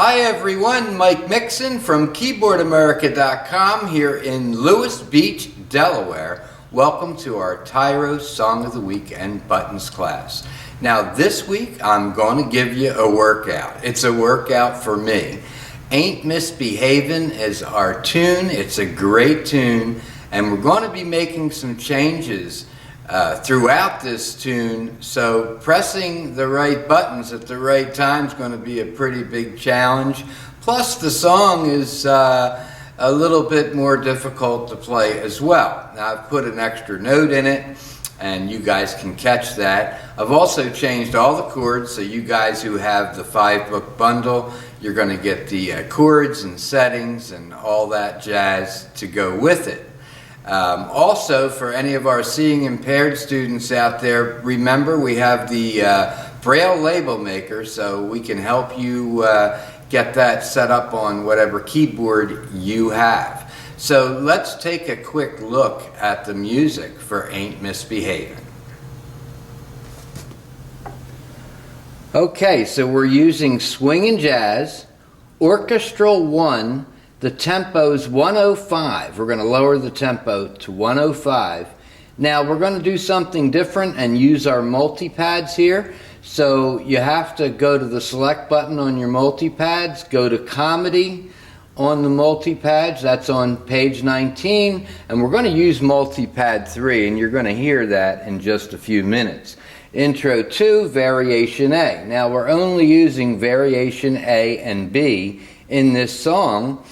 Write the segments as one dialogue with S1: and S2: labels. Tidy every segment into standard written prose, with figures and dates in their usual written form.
S1: Hi everyone, Mike Mixon from Keyboardamerica.com here in Lewis Beach, Delaware. Welcome to our Tyros Song of the Week and Buttons class. Now this week I'm going to give you a workout. It's a workout for me. Ain't Misbehavin' is our tune. It's a great tune and we're going to be making some changes throughout this tune, so pressing the right buttons at the right time is going to be a pretty big challenge. Plus the song is a little bit more difficult to play as well. Now I've put an extra note in it and you guys can catch that. I've also changed all the chords, so you guys who have the 5-book bundle, you're going to get the chords and settings and all that jazz to go with it. Also, for any of our seeing impaired students out there, remember we have the Braille label maker, so we can help you get that set up on whatever keyboard you have. So let's take a quick look at the music for Ain't Misbehavin'. Okay, so we're using swing and jazz, orchestral 1, the tempo's 105. We're going to lower the tempo to 105. Now we're going to do something different and use our multi-pads here. So you have to go to the select button on your multi-pads, go to comedy on the multi-pads, that's on page 19, and we're going to use multi-pad 3, and you're going to hear that in just a few minutes. Intro 2, variation A. Now we're only using variation A and B in this song,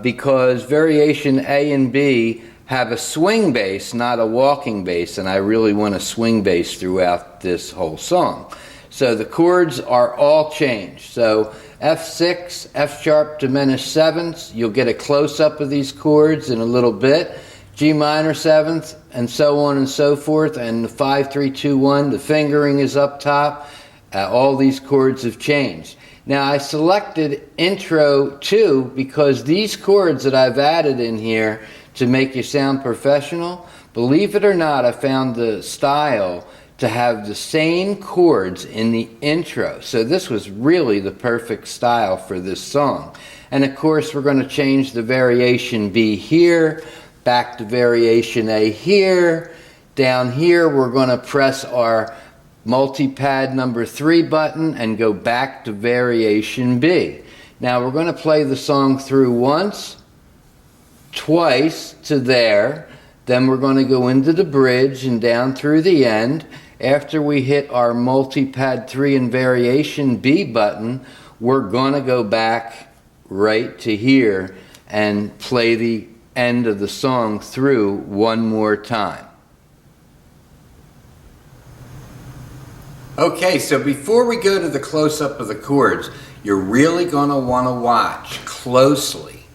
S1: because variation A and B have a swing bass, not a walking bass, and I really want a swing bass throughout this whole song. So the chords are all changed. So F6, F sharp diminished sevenths, you'll get a close-up of these chords in a little bit. G minor seventh, and so on and so forth, and the 5, 3, 2, 1, the fingering is up top. All these chords have changed. Now I selected intro 2 because these chords that I've added in here to make you sound professional, believe it or not, I found the style to have the same chords in the intro. So this was really the perfect style for this song. And of course we're going to change the variation B here, back to variation A here. Down here we're going to press our multi-pad number 3 button and go back to variation B. Now we're going to play the song through once, twice to there, then we're going to go into the bridge and down through the end. After we hit our multi-pad 3 and variation B button, we're going to go back right to here and play the end of the song through one more time. Okay, so before we go to the close-up of the chords, you're really going to want to watch closely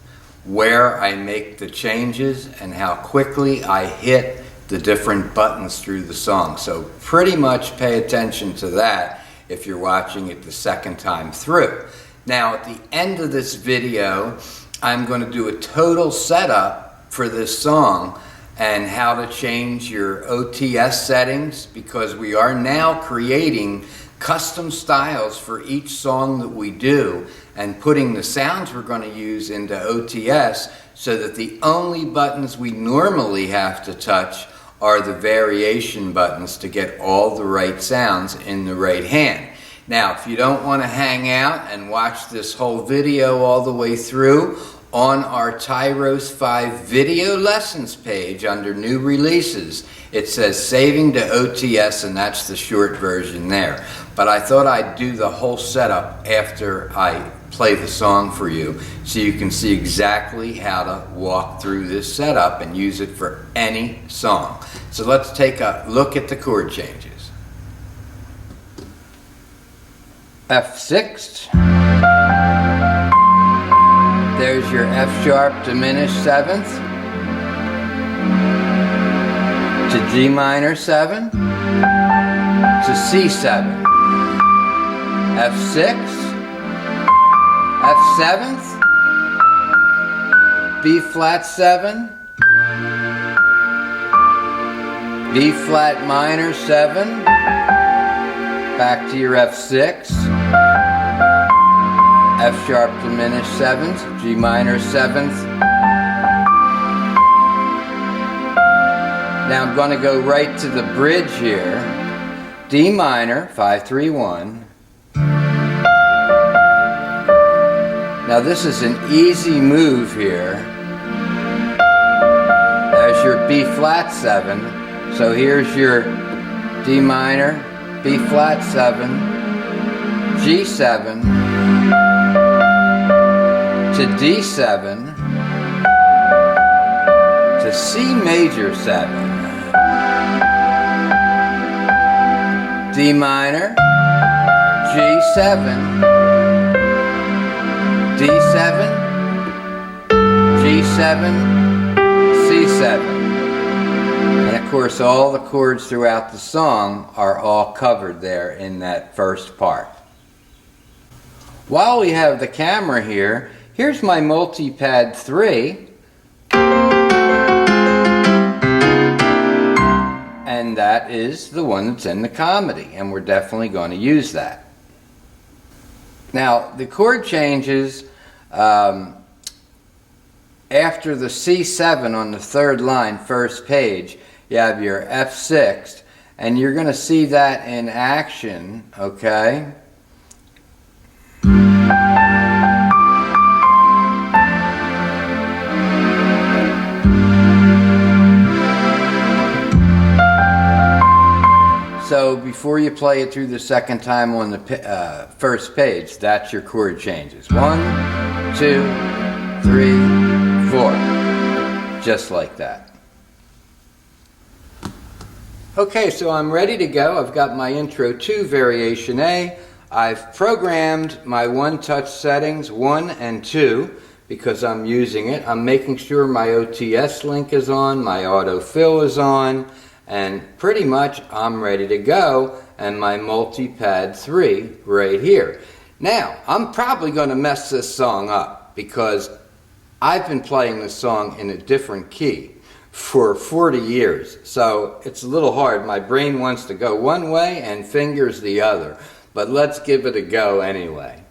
S1: where I make the changes and how quickly I hit the different buttons through the song. So pretty much pay attention to that if you're watching it the second time through. Now at the end of this video, I'm going to do a total setup for this song and how to change your OTS settings, because we are now creating custom styles for each song that we do and putting the sounds we're going to use into OTS so that the only buttons we normally have to touch are the variation buttons to get all the right sounds in the right hand. Now, if you don't want to hang out and watch this whole video all the way through, on our Tyros 5 video lessons page under new releases, it says saving to OTS, and that's the short version there. But I thought I'd do the whole setup after I play the song for you so you can see exactly how to walk through this setup and use it for any song. So let's take a look at the chord changes. F6. There's your F sharp diminished seventh to G minor 7 to C7, F6, F7th, B flat 7, B flat minor 7, back to your F6, F sharp diminished 7th, G minor 7th. Now I'm going to go right to the bridge here. D minor, 5-3-1. Now this is an easy move here. There's your B flat 7. So here's your D minor, B flat 7, G7, to D7, to C major 7, D minor, G7, D7, G7, C7. And of course all the chords throughout the song are all covered there in that first part. While we have the camera here, here's my multi-pad 3. And that is the one that's in the comedy, and we're definitely going to use that. Now, the chord changes after the C7 on the 3rd line, first page, you have your F6, and you're going to see that in action, okay? So before you play it through the second time on the first page, that's your chord changes. 1, 2, 3, 4. Just like that. Okay, so I'm ready to go. I've got my intro 2, variation A. I've programmed my one-touch settings 1 and 2 because I'm using it. I'm making sure my OTS link is on, my autofill is on, and pretty much I'm ready to go, and my multi-pad 3 right here. Now, I'm probably going to mess this song up because I've been playing this song in a different key for 40 years. So it's a little hard. My brain wants to go one way and fingers the other. But let's give it a go anyway.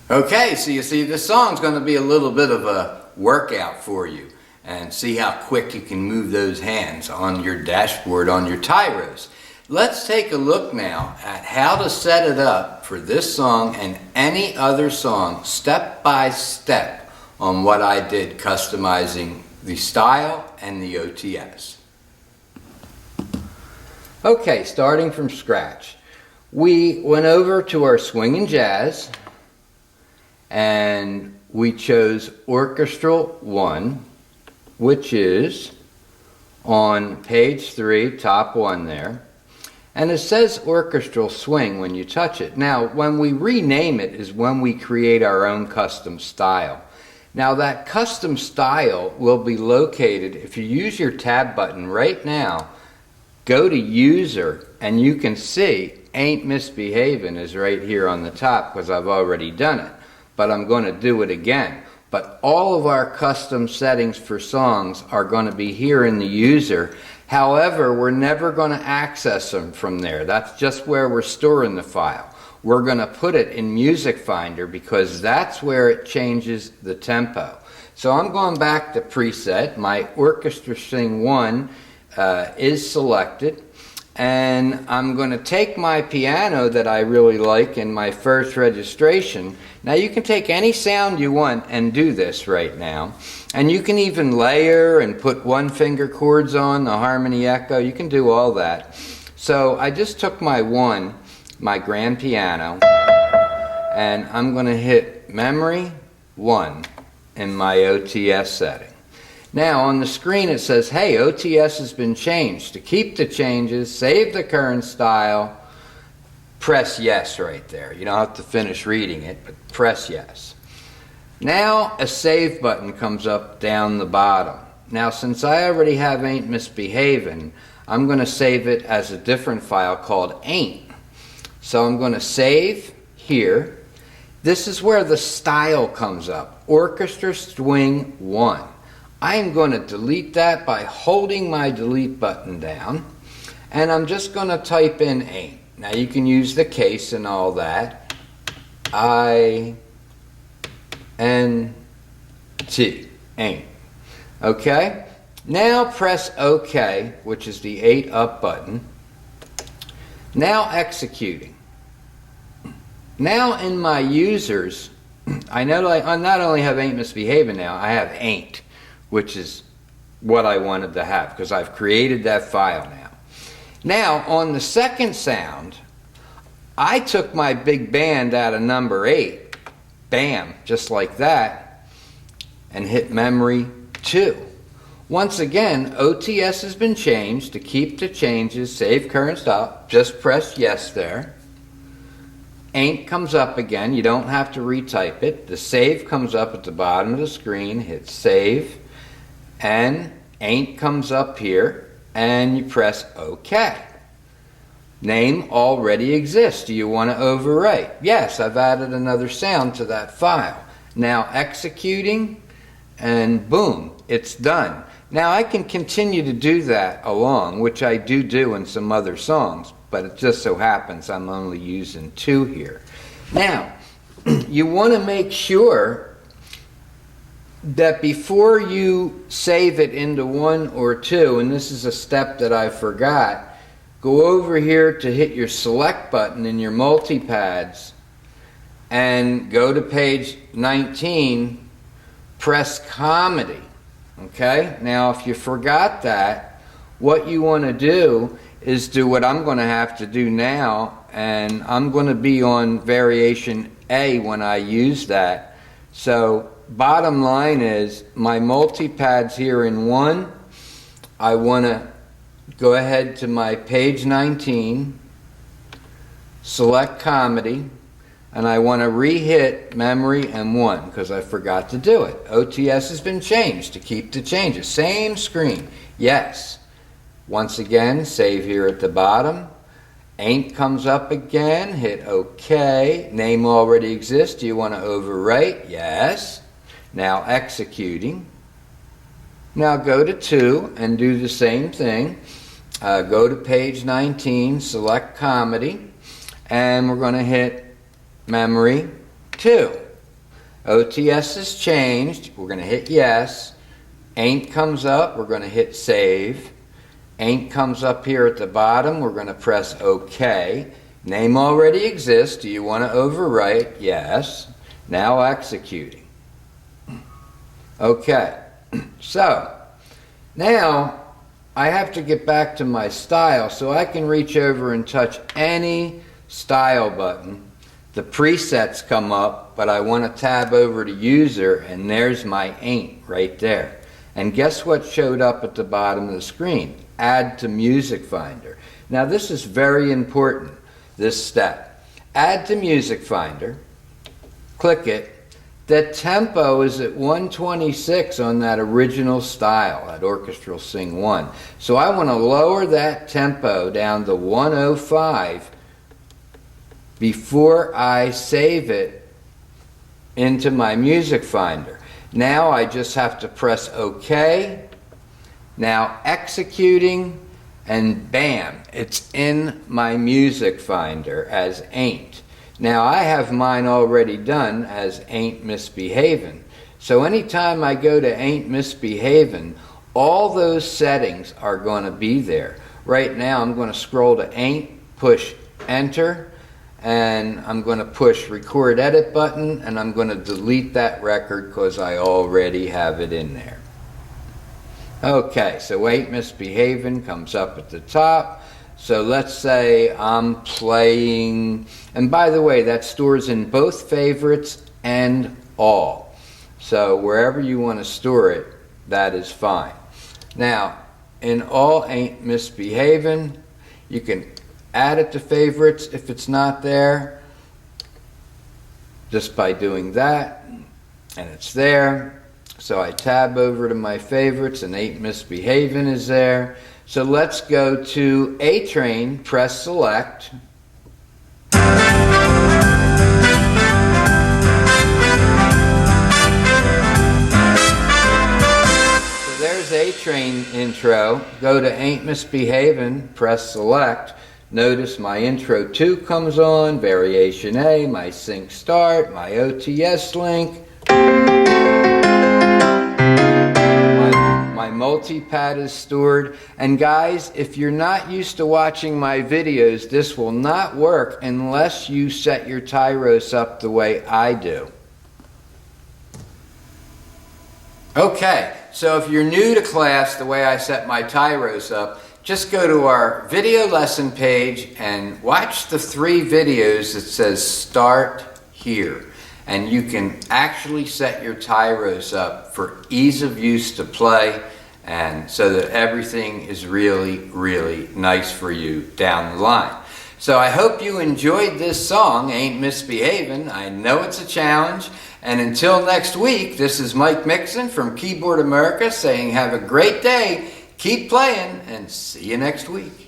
S1: Okay, so you see this song's going to be a little bit of a workout for you, and see how quick you can move those hands on your dashboard on your Tyros. Let's take a look now at how to set it up for this song and any other song step by step on what I did customizing the style and the OTS. Okay, starting from scratch. We went over to our swing and jazz and we chose orchestral 1, which is on page 3, top 1 there. And it says orchestral swing when you touch it. Now, when we rename it is when we create our own custom style. Now, that custom style will be located, if you use your tab button right now, go to user, and you can see Ain't Misbehavin is right here on the top because I've already done it. But I'm going to do it again. But all of our custom settings for songs are going to be here in the user. However, we're never going to access them from there. That's just where we're storing the file. We're going to put it in Music Finder because that's where it changes the tempo. So I'm going back to preset. My Orchestra Sing 1 is selected. And I'm going to take my piano that I really like in my first registration. Now you can take any sound you want and do this right now. And you can even layer and put one finger chords on, the harmony echo. You can do all that. So I just took my grand piano, and I'm going to hit memory 1 in my OTS setting. Now on the screen it says, hey, OTS has been changed. To keep the changes, save the current style, press yes right there. You don't have to finish reading it, but press yes. Now a save button comes up down the bottom. Now since I already have Ain't Misbehavin', I'm going to save it as a different file called Ain't. So I'm going to save here. This is where the style comes up, Orchestra Swing 1. I am going to delete that by holding my delete button down, and I'm just going to type in Ain't. Now you can use the case and all that. I-N-T, Ain't. Okay? Now press OK, which is the 8 up button. Now executing. Now in my users, I not only have Ain't Misbehavin' now, I have Ain't, which is what I wanted to have because I've created that file now. Now on the second sound, I took my big band out of number 8, bam, just like that, and hit memory 2. Once again, OTS has been changed. To keep the changes, save current style, just press yes there. Ain't comes up again. You don't have to retype it. The save comes up at the bottom of the screen. Hit save. And Ain't comes up here. And you press OK. Name already exists. Do you want to overwrite? Yes, I've added another sound to that file. Now executing. And boom, it's done. Now I can continue to do that along, which I do in some other songs, but it just so happens I'm only using 2 here. Now, you want to make sure that before you save it into 1 or 2, and this is a step that I forgot, go over here to hit your select button in your multipads and go to page 19, press comedy. Okay? Now, if you forgot that, what you want to do is do what I'm going to have to do now, and I'm going to be on variation A when I use that. So, bottom line is, my multipads here in 1, I want to go ahead to my page 19, select comedy, and I want to re-hit memory and 1 because I forgot to do it. OTS has been changed. To keep the changes, same screen. Yes. Once again, save here at the bottom. Ain't comes up again. Hit OK. Name already exists. Do you want to overwrite? Yes. Now executing. Now go to 2 and do the same thing. Go to page 19, select comedy, and we're going to hit memory 2. OTS is changed. We're going to hit yes. Ain't comes up. We're going to hit save. Ain't comes up here at the bottom. We're going to press OK. Name already exists. Do you want to overwrite? Yes. Now executing. Okay. So, Now, I have to get back to my style, so I can reach over and touch any style button. The presets come up, but I want to tab over to user, and there's my Ain't right there. And guess what showed up at the bottom of the screen? Add to Music Finder. Now this is very important, this step. Add to Music Finder, click it. The tempo is at 126 on that original style, that orchestral sing 1. So I want to lower that tempo down to 105 before I save it into my Music Finder. Now I just have to press OK. Now executing, and bam, it's in my Music Finder as Ain't. Now I have mine already done as Ain't Misbehavin. So anytime I go to Ain't Misbehavin, all those settings are going to be there. Right now I'm going to scroll to Ain't, push Enter, and I'm going to push Record Edit button, and I'm going to delete that record because I already have it in there. Okay, so Ain't Misbehavin comes up at the top. So let's say I'm playing, and by the way, that stores in both favorites and all. So wherever you want to store it, that is fine. Now, in all Ain't Misbehavin, you can add it to favorites if it's not there, just by doing that, and it's there. So I tab over to my favorites, and Ain't Misbehavin is there. So let's go to A Train, press select. So there's A Train intro. Go to Ain't Misbehavin, press select. Notice my intro 2 comes on, variation A, my sync start, my OTS link. My multi-pad is stored, and guys, if you're not used to watching my videos, this will not work unless you set your Tyros up the way I do. Okay, so if you're new to class, the way I set my Tyros up, just go to our video lesson page and watch the 3 videos that says Start Here. And you can actually set your Tyros up for ease of use to play, and so that everything is really, really nice for you down the line. So I hope you enjoyed this song, Ain't Misbehavin'. I know it's a challenge. And until next week, this is Mike Mixon from Keyboard America saying have a great day, keep playing, and see you next week.